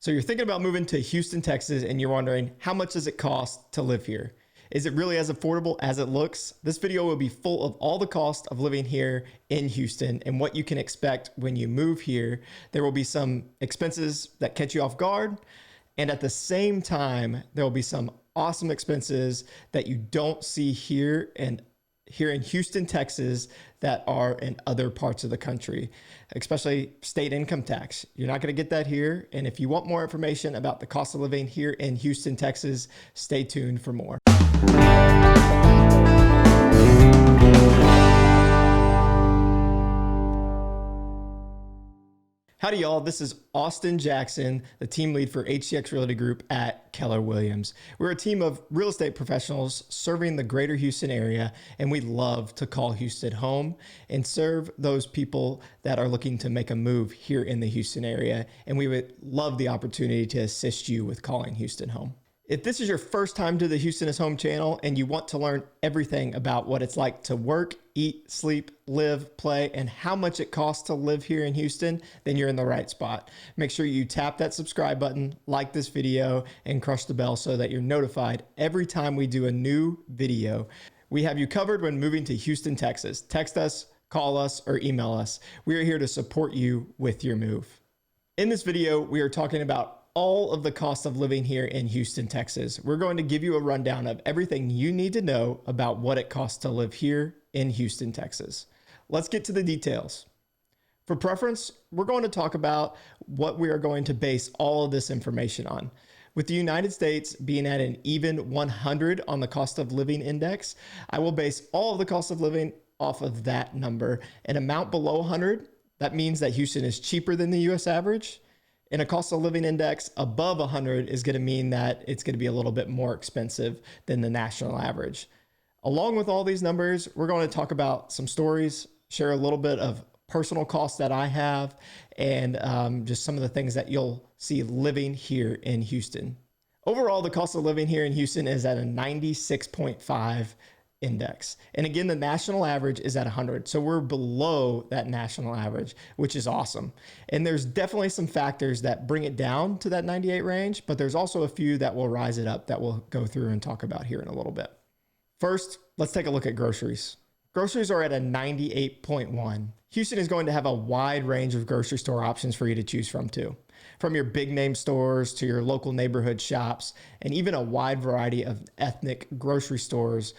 So you're thinking about moving to Houston, Texas, and you're wondering, how much does it cost to live here? Is it really as affordable as it looks? This video will be full of all the cost of living here in Houston and what you can expect when you move here. There will be some expenses that catch you off guard, and at the same time, there will be some awesome expenses that you don't see here in Houston, Texas, that are in other parts of the country, especially state income tax. You're not going to get that here. And if you want more information about the cost of living here in Houston, Texas, stay tuned for more. Howdy y'all, this is Austin Jackson, the team lead for HCX Realty Group at Keller Williams. We're a team of real estate professionals serving the greater Houston area, and we love to call Houston home and serve those people that are looking to make a move here in the Houston area. And we would love the opportunity to assist you with calling Houston home. If this is your first time to the Houston is Home channel and you want to learn everything about what it's like to work, eat, sleep, live, play, and how much it costs to live here in Houston, then you're in the right spot. Make sure you tap that subscribe button, like this video, and crush the bell so that you're notified every time we do a new video. We have you covered when moving to Houston, Texas. Text us, call us, or email us. We are here to support you with your move. In this video, we are talking about all of the cost of living here in Houston, Texas. We're going to give you a rundown of everything you need to know about what it costs to live here in Houston, Texas. Let's get to the details. For preference, we're going to talk about what we are going to base all of this information on. With the United States being at an even 100 on the cost of living index, I will base all of the cost of living off of that number. An amount below 100, that means that Houston is cheaper than the US average. And a cost of living index above 100 is going to mean that it's going to be a little bit more expensive than the national average. Along with all these numbers, we're going to talk about some stories, share a little bit of personal costs that I have, and just some of the things that you'll see living here in Houston. Overall, the cost of living here in Houston is at a 96.5 index. And again, the national average is at 100. So we're below that national average, which is awesome. And there's definitely some factors that bring it down to that 98 range, but there's also a few that will rise it up that we'll go through and talk about here in a little bit. First, let's take a look at groceries. Groceries are at a 98.1. Houston is going to have a wide range of grocery store options for you to choose from too. From your big name stores to your local neighborhood shops, and even a wide variety of ethnic grocery stores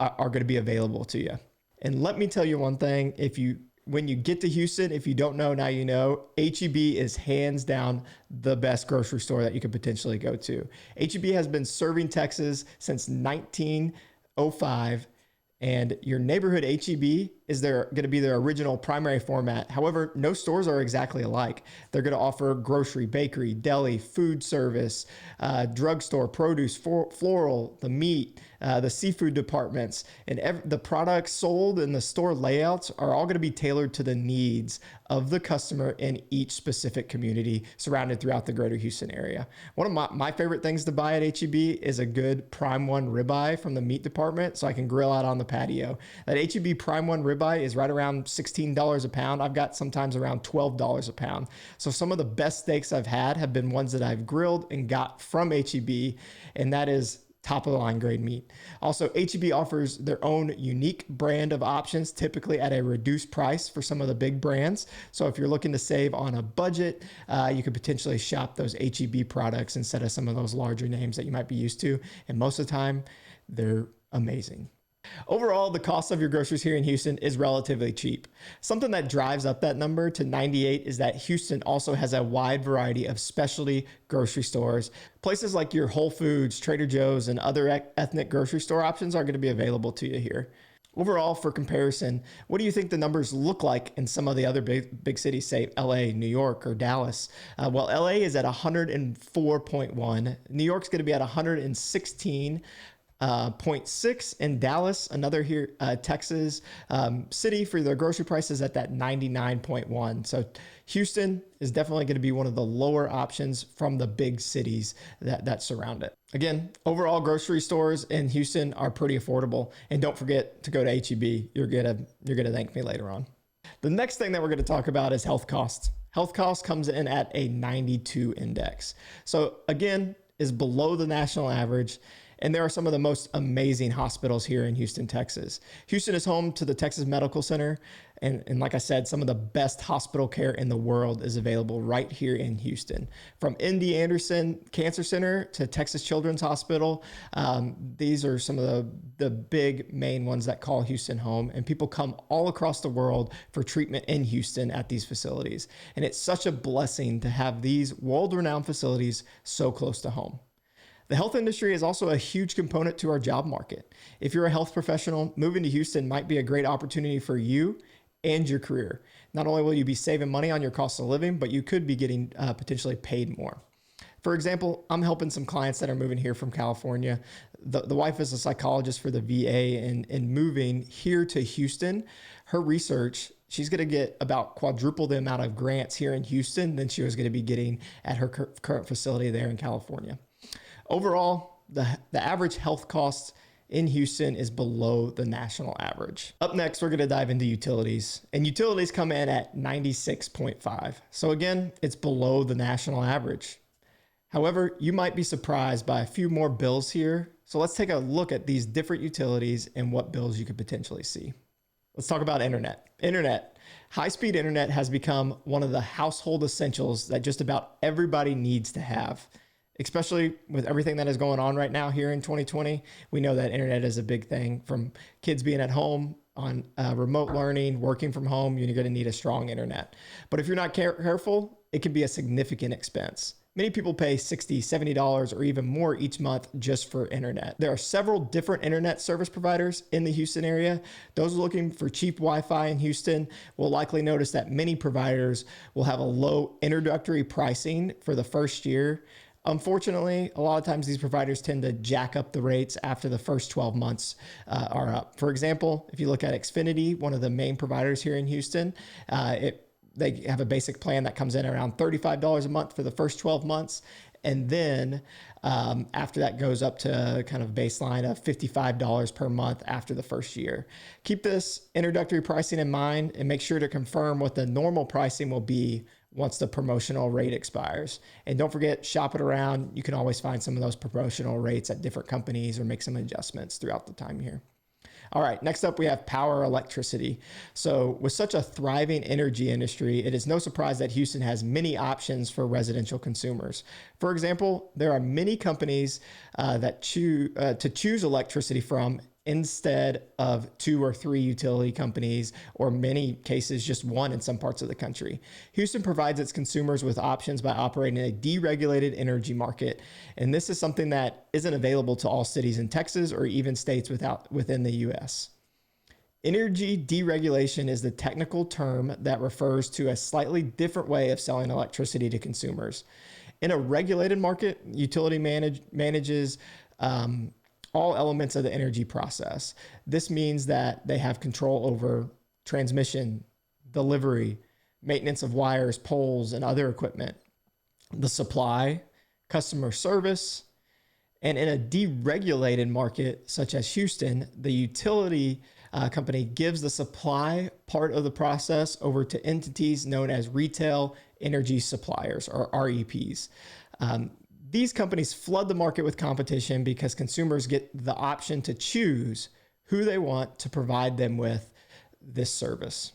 are going to be available to you. And let me tell you one thing, when you get to Houston, if you don't know, now you know, H-E-B is hands down the best grocery store that you could potentially go to. H-E-B has been serving Texas since 1905, and your neighborhood H-E-B is going to be their original primary format. However, no stores are exactly alike. They're going to offer grocery, bakery, deli, food service, drugstore, produce, floral, the meat, the seafood departments, and the products sold and the store layouts are all going to be tailored to the needs of the customer in each specific community surrounded throughout the greater Houston area. One of my favorite things to buy at H-E-B is a good Prime 1 ribeye from the meat department so I can grill out on the patio. That H-E-B Prime 1 ribeye is right around $16 a pound. I've got sometimes around $12 a pound. So some of the best steaks I've had have been ones that I've grilled and got from H-E-B, and that is top of the line grade meat. Also, H-E-B offers their own unique brand of options, typically at a reduced price for some of the big brands. So if you're looking to save on a budget, you could potentially shop those H-E-B products instead of some of those larger names that you might be used to. And most of the time, they're amazing. Overall, the cost of your groceries here in Houston is relatively cheap. Something that drives up that number to 98 is that Houston also has a wide variety of specialty grocery stores. Places like your Whole Foods, Trader Joe's, and other ethnic grocery store options are going to be available to you here. Overall, for comparison, what do you think the numbers look like in some of the other big cities, say LA, New York, or Dallas? Well, LA is at 104.1. New York's going to be at 116. 0.6 in Dallas, another here, Texas city for their grocery prices at that 99.1. So Houston is definitely going to be one of the lower options from the big cities that surround it. Again, overall grocery stores in Houston are pretty affordable. And don't forget to go to H-E-B. You're gonna thank me later on. The next thing that we're going to talk about is health costs. Health costs comes in at a 92 index. So again, is below the national average. And there are some of the most amazing hospitals here in Houston, Texas. Houston is home to the Texas Medical Center. And like I said, some of the best hospital care in the world is available right here in Houston. From MD Anderson Cancer Center to Texas Children's Hospital, these are some of the big main ones that call Houston home. And people come all across the world for treatment in Houston at these facilities. And it's such a blessing to have these world-renowned facilities so close to home. The health industry is also a huge component to our job market. If you're a health professional, moving to Houston might be a great opportunity for you and your career. Not only will you be saving money on your cost of living, but you could be getting potentially paid more. For example, I'm helping some clients that are moving here from California. The wife is a psychologist for the VA, and moving here to Houston, her research, she's going to get about quadruple the amount of grants here in Houston than she was going to be getting at her current facility there in California. Overall, the average health costs in Houston is below the national average. Up next, we're going to dive into utilities, and utilities come in at 96.5. So again, it's below the national average. However, you might be surprised by a few more bills here. So let's take a look at these different utilities and what bills you could potentially see. Let's talk about internet. High-speed internet has become one of the household essentials that just about everybody needs to have. Especially with everything that is going on right now here in 2020, we know that internet is a big thing. From kids being at home on remote learning, working from home, you're going to need a strong internet. But if you're not careful, it can be a significant expense. Many people pay $60, $70 or even more each month just for internet. There are several different internet service providers in the Houston area. Those looking for cheap Wi-Fi in Houston will likely notice that many providers will have a low introductory pricing for the first year. Unfortunately, a lot of times these providers tend to jack up the rates after the first 12 months are up. For example, if you look at Xfinity, one of the main providers here in Houston, they have a basic plan that comes in around $35 a month for the first 12 months. And then after that goes up to kind of baseline of $55 per month after the first year. Keep this introductory pricing in mind and make sure to confirm what the normal pricing will be once the promotional rate expires. And don't forget, shop it around. You can always find some of those promotional rates at different companies or make some adjustments throughout the time here. All right, next up we have power electricity. So with such a thriving energy industry, it is no surprise that Houston has many options for residential consumers. For example, there are many companies that choose electricity from instead of 2 or 3 utility companies, or many cases just one in some parts of the country. Houston provides its consumers with options by operating in a deregulated energy market, and this is something that isn't available to all cities in Texas or even states within the U.S. Energy deregulation is the technical term that refers to a slightly different way of selling electricity to consumers. In a regulated market, utility manages all elements of the energy process. This means that they have control over transmission, delivery, maintenance of wires, poles, and other equipment, the supply, customer service, and in a deregulated market such as Houston, the utility company gives the supply part of the process over to entities known as retail energy suppliers, or REPs. These companies flood the market with competition because consumers get the option to choose who they want to provide them with this service.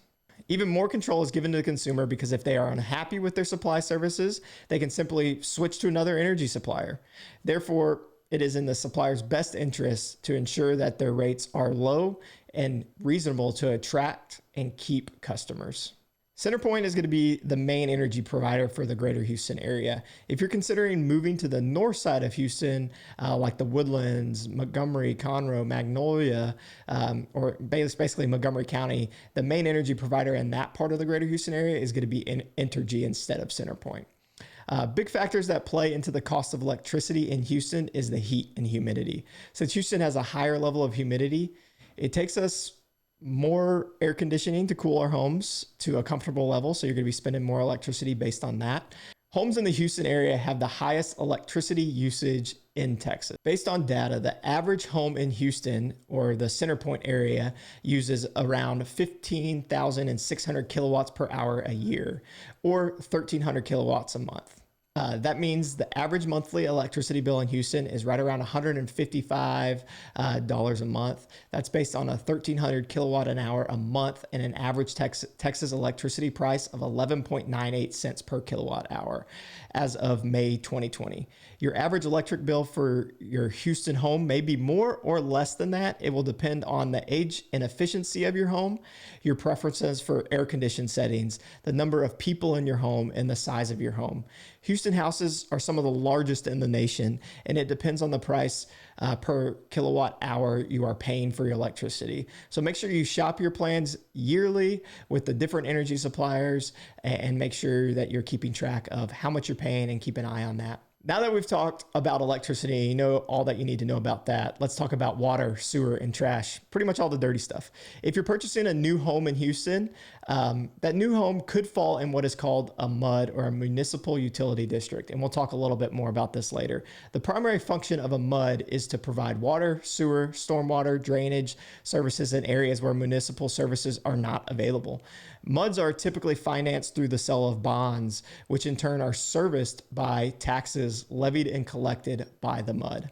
Even more control is given to the consumer because if they are unhappy with their supply services, they can simply switch to another energy supplier. Therefore, it is in the supplier's best interest to ensure that their rates are low and reasonable to attract and keep customers. CenterPoint is going to be the main energy provider for the greater Houston area. If you're considering moving to the north side of Houston, like the Woodlands, Montgomery, Conroe, Magnolia, or basically Montgomery County, the main energy provider in that part of the greater Houston area is going to be Entergy instead of CenterPoint. Big factors that play into the cost of electricity in Houston is the heat and humidity. Since Houston has a higher level of humidity, it takes us more air conditioning to cool our homes to a comfortable level. So you're going to be spending more electricity based on that. Homes in the Houston area have the highest electricity usage in Texas. Based on data, the average home in Houston, or the Center Point area, uses around 15,600 kilowatts per hour a year, or 1,300 kilowatts a month. That means the average monthly electricity bill in Houston is right around $155 a month. That's based on a 1,300 kilowatt an hour a month and an average Texas electricity price of 11.98 cents per kilowatt hour as of May 2020. Your average electric bill for your Houston home may be more or less than that. It will depend on the age and efficiency of your home, your preferences for air conditioned settings, the number of people in your home, and the size of your home. Houston houses are some of the largest in the nation, and it depends on the price per kilowatt hour you are paying for your electricity. So make sure you shop your plans yearly with the different energy suppliers and make sure that you're keeping track of how much you're paying and keep an eye on that. Now that we've talked about electricity, you know all that you need to know about that. Let's talk about water, sewer, and trash. Pretty much all the dirty stuff. If you're purchasing a new home in Houston, that new home could fall in what is called a MUD, or a municipal utility district. And we'll talk a little bit more about this later. The primary function of a MUD is to provide water, sewer, stormwater, drainage services in areas where municipal services are not available. MUDs are typically financed through the sale of bonds, which in turn are serviced by taxes levied and collected by the MUD.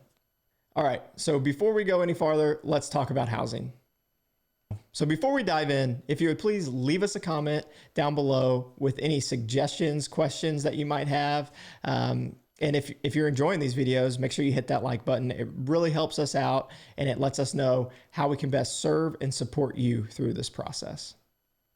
All right, so before we go any farther, let's talk about housing. So before we dive in, if you would please leave us a comment down below with any suggestions, questions that you might have. And if you're enjoying these videos, make sure you hit that like button. It really helps us out, and it lets us know how we can best serve and support you through this process.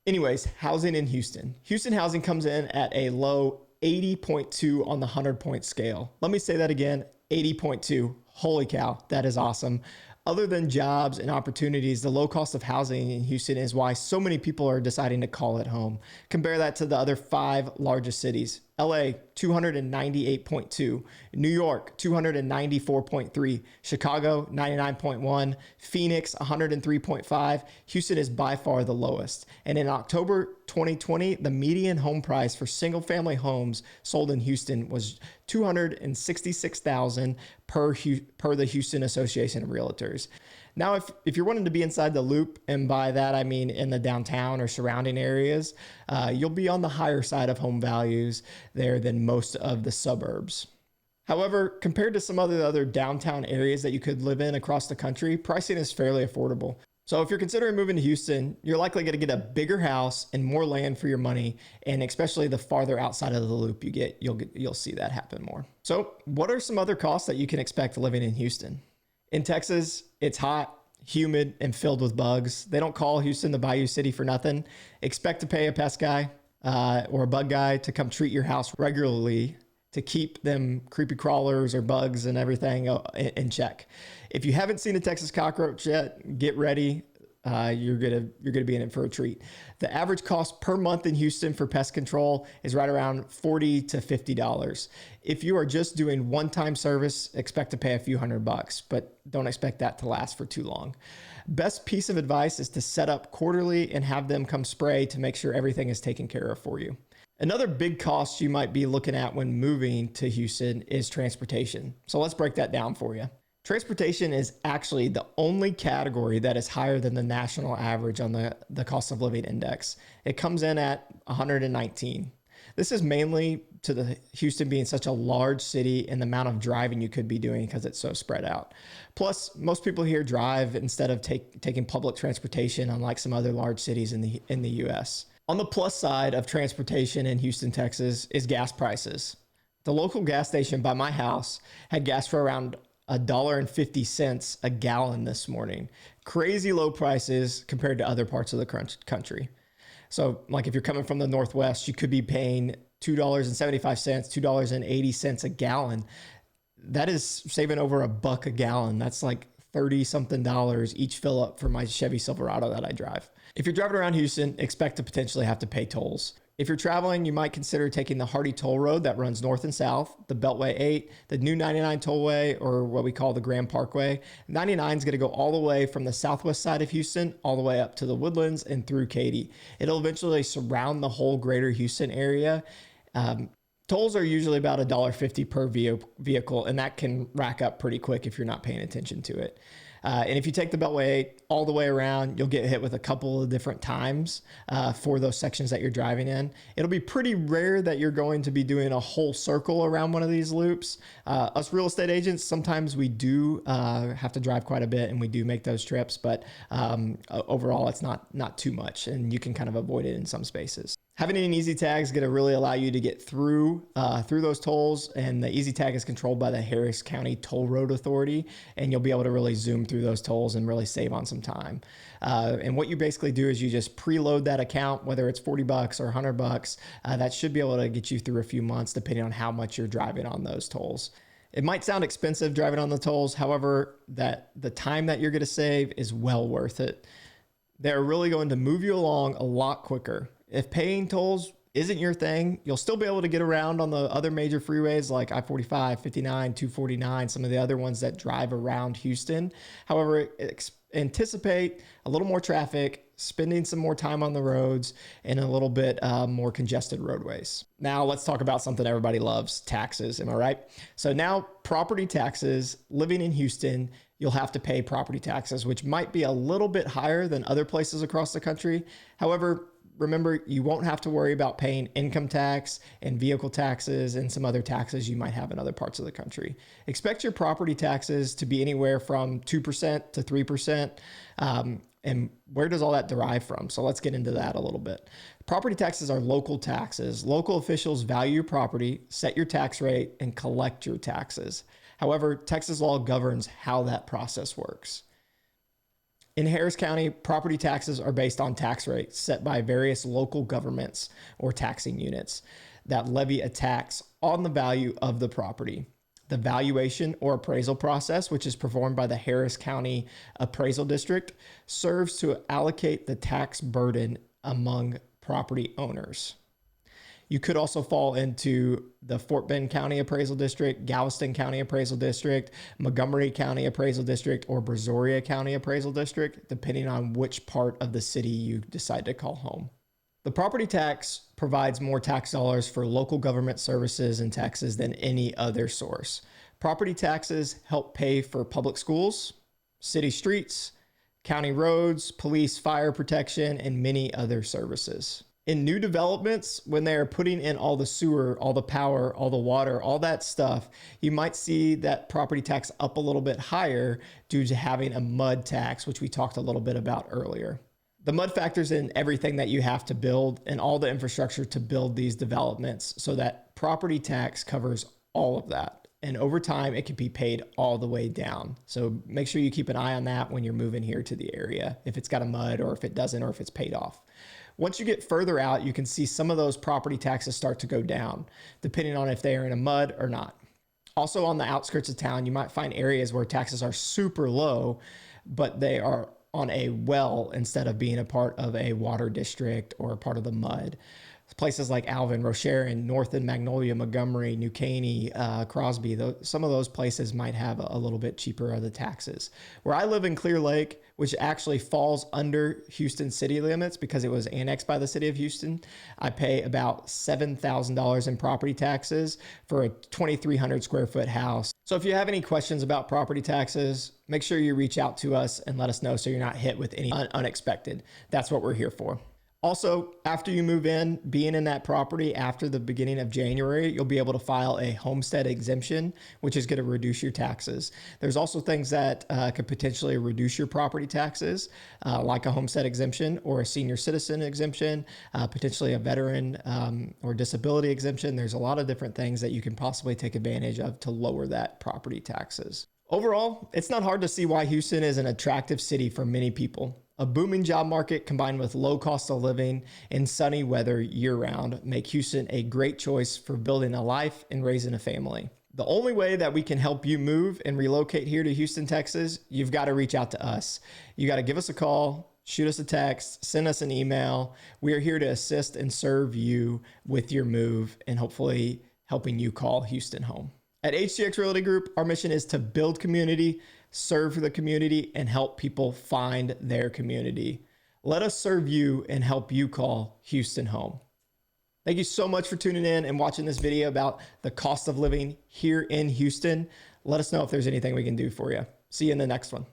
Anyways, housing in Houston. Houston housing comes in at a low 80.2 on the 100-point scale. Let me say that again, 80.2. Holy cow, that is awesome. Other than jobs and opportunities, the low cost of housing in Houston is why so many people are deciding to call it home. Compare that to the other 5 largest cities. LA, 298.2. New York, 294.3. Chicago, 99.1. Phoenix, 103.5. Houston is by far the lowest. And in October 2020, the median home price for single family homes sold in Houston was $266,000 per the Houston Association of Realtors. Now, if you're wanting to be inside the loop, and by that I mean in the downtown or surrounding areas, you'll be on the higher side of home values there than most of the suburbs. However, compared to some other downtown areas that you could live in across the country, pricing is fairly affordable. So if you're considering moving to Houston, you're likely going to get a bigger house and more land for your money, and especially the farther outside of the loop you get, you'll see that happen more. So what are some other costs that you can expect living in Houston? In Texas, it's hot, humid, and filled with bugs. They don't call Houston the Bayou City for nothing. Expect to pay a pest guy or a bug guy to come treat your house regularly to keep them creepy crawlers or bugs and everything in check. If you haven't seen a Texas cockroach yet, get ready. You're gonna be in it for a treat. The average cost per month in Houston for pest control is right around $40 to $50. If you are just doing one-time service, expect to pay a few $100, but don't expect that to last for too long. Best piece of advice is to set up quarterly and have them come spray to make sure everything is taken care of for you. Another big cost you might be looking at when moving to Houston is transportation. So let's break that down for you. Transportation is actually the only category that is higher than the national average on the cost of living index. It comes in at 119. This is mainly to the Houston being such a large city and the amount of driving you could be doing because it's so spread out. Plus, most people here drive instead of taking public transportation, unlike some other large cities in the US. On the plus side of transportation in Houston, Texas is gas prices. The local gas station by my house had gas for around $1.50 a gallon this morning. Crazy low prices compared to other parts of the country. So like if you're coming from the Northwest, you could be paying $2.75, $2.80 a gallon. That is saving over $1 a gallon. That's like 30 something dollars each fill up for my Chevy Silverado that I drive. If you're driving around Houston, expect to potentially have to pay tolls. If you're traveling, you might consider taking the Hardy Toll Road that runs north and south, the Beltway 8, the new 99 Tollway, or what we call the Grand Parkway. 99 is going to go all the way from the southwest side of Houston, all the way up to the Woodlands and through Katy. It'll eventually surround the whole greater Houston area. Tolls are usually about $1.50 per vehicle, and that can rack up pretty quick if you're not paying attention to it. And if you take the Beltway all the way around, you'll get hit with a couple of different times for those sections that you're driving in. It'll be pretty rare that you're going to be doing a whole circle around one of these loops. Us real estate agents, sometimes we do have to drive quite a bit, and we do make those trips, but overall it's not too much, and you can kind of avoid it in some spaces. Having an easy tag is going to really allow you to get through those tolls, and the easy tag is controlled by the Harris County Toll Road Authority, and you'll be able to really zoom through those tolls and really save on some time. And what you basically do is you just preload that account, whether it's $40 or $100. That should be able to get you through a few months depending on how much you're driving on those tolls. It might sound expensive driving on the tolls, however, that the time that you're going to save is well worth it. They're really going to move you along a lot quicker. If paying tolls isn't your thing, you'll still be able to get around on the other major freeways like I-45, 59, 249, some of the other ones that drive around Houston. However, anticipate a little more traffic, spending some more time on the roads, and a little bit more congested roadways. Now let's talk about something everybody loves, taxes. Am I right? So now property taxes, living in Houston, you'll have to pay property taxes, which might be a little bit higher than other places across the country. However, remember, you won't have to worry about paying income tax and vehicle taxes and some other taxes you might have in other parts of the country. Expect your property taxes to be anywhere from 2% to 3%. And where does all that derive from? So let's get into that a little bit. Property taxes are local taxes. Local officials value your property, set your tax rate, and collect your taxes. However, Texas law governs how that process works. In Harris County, property taxes are based on tax rates set by various local governments or taxing units that levy a tax on the value of the property. The valuation or appraisal process, which is performed by the Harris County Appraisal District, serves to allocate the tax burden among property owners. You could also fall into the Fort Bend County Appraisal District, Galveston County Appraisal District, Montgomery County Appraisal District, or Brazoria County Appraisal District, depending on which part of the city you decide to call home. The property tax provides more tax dollars for local government services and taxes than any other source. Property taxes help pay for public schools, city streets, county roads, police, fire protection, and many other services. In new developments, when they are putting in all the sewer, all the power, all the water, all that stuff, you might see that property tax up a little bit higher due to having a mud tax, which we talked a little bit about earlier. The mud factors in everything that you have to build and all the infrastructure to build these developments, so that property tax covers all of that. And over time, it can be paid all the way down. So make sure you keep an eye on that when you're moving here to the area, if it's got a mud or if it doesn't, or if it's paid off. Once you get further out, you can see some of those property taxes start to go down, depending on if they are in a mud or not. Also, on the outskirts of town, you might find areas where taxes are super low, but they are on a well instead of being a part of a water district or a part of the mud. Places like Alvin, Rocher, North Magnolia, Montgomery, New Caney, Crosby, some of those places might have a little bit cheaper of the taxes. Where I live in Clear Lake, which actually falls under Houston city limits because it was annexed by the city of Houston, I pay about $7,000 in property taxes for a 2,300 square foot house. So if you have any questions about property taxes, make sure you reach out to us and let us know so you're not hit with any unexpected. That's what we're here for. Also, after you move in, being in that property after the beginning of January, you'll be able to file a homestead exemption, which is going to reduce your taxes. There's also things that could potentially reduce your property taxes, like a homestead exemption or a senior citizen exemption, potentially a veteran or disability exemption. There's a lot of different things that you can possibly take advantage of to lower that property taxes. Overall, it's not hard to see why Houston is an attractive city for many people. A booming job market combined with low cost of living and sunny weather year-round make Houston a great choice for building a life and raising a family. The only way that we can help you move and relocate here to Houston, Texas, you've got to reach out to us. You got to give us a call, shoot us a text, send us an email. We are here to assist and serve you with your move and hopefully helping you call Houston home. At HTX Realty Group, our mission is to build community, serve the community, and help people find their community. Let us serve you and help you call Houston home. Thank you so much for tuning in and watching this video about the cost of living here in Houston. Let us know if there's anything we can do for you. See you in the next one.